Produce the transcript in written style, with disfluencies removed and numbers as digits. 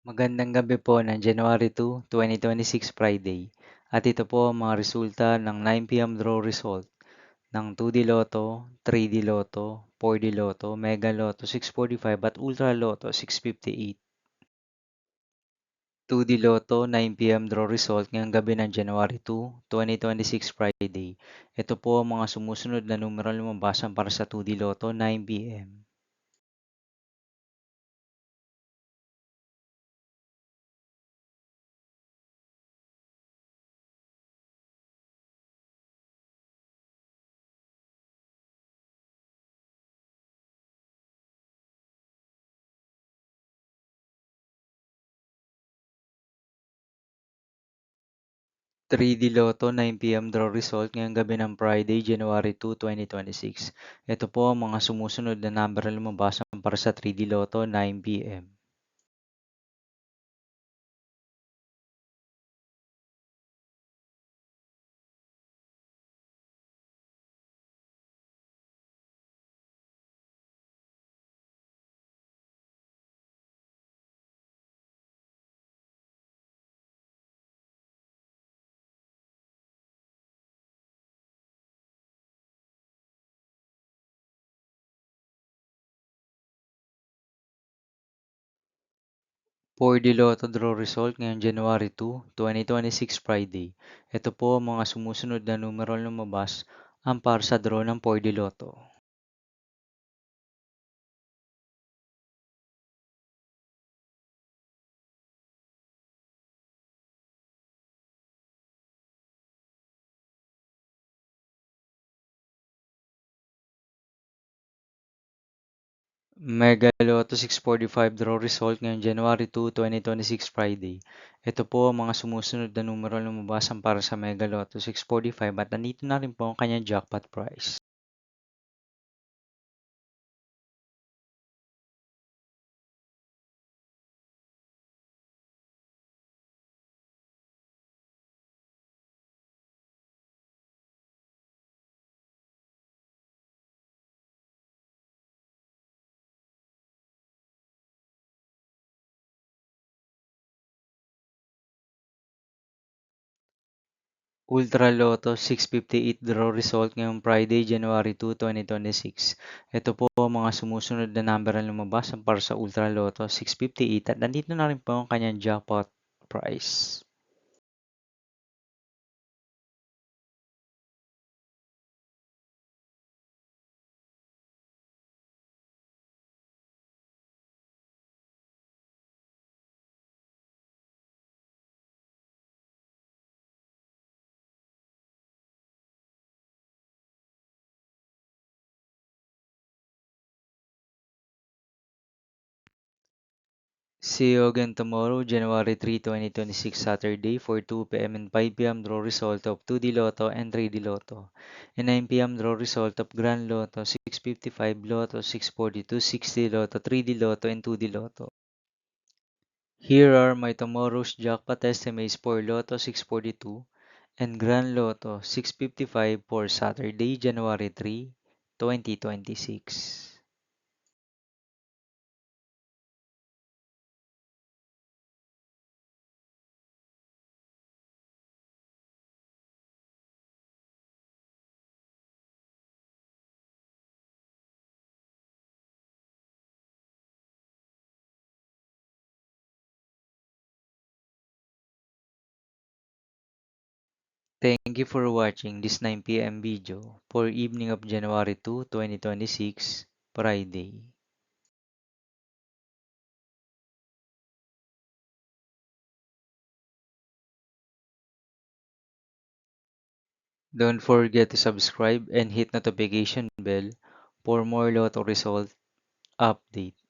Magandang gabi po ng January 2, 2026 Friday. At ito po ang mga resulta ng 9 p.m. draw result ng 2D Lotto, 3D Lotto, 4D Lotto, Mega Lotto 645 at Ultra Lotto 658. 2D Lotto 9 p.m. draw result ngayong gabi ng January 2, 2026 Friday. Ito po ang mga sumusunod na numeral lumabasan para sa 2D Lotto 9 p.m. 3D Lotto 9 p.m. draw result ngayong gabi ng Friday, January 2, 2026. Ito po ang mga sumusunod na number na lumabasan para sa 3D Lotto 9 p.m. For the Lotto draw result ngayong January 2, 2026 Friday. Ito po ang mga sumusunod na numero na lumabas ang para sa draw ng 4D Lotto. Mega Lotto 645 draw result ngayong January 2, 2026 Friday. Ito po ang mga sumusunod na numero na lumabasan para sa Mega Lotto 645 at nandito na rin po ang kanyang jackpot price. Ultra Lotto 658 draw result ngayong Friday, January 2, 2026. Ito po ang mga sumusunod na number na lumabas para sa Ultra Lotto 658 at nandito na rin po ang kanyang jackpot price. See you again tomorrow, January 3, 2026, Saturday for 2 p.m. and 5 p.m. draw result of 2D Lotto and 3D Lotto. And 9 p.m. draw result of Grand Lotto, 655 Lotto, 642, 60 Lotto, 3D Lotto, and 2D Lotto. Here are my tomorrow's jackpot estimates for Lotto 642 and Grand Lotto 655 for Saturday, January 3, 2026. Thank you for watching this 9 p.m. video for evening of January 2, 2026, Friday. Don't forget to subscribe and hit notification bell for more Lotto result update.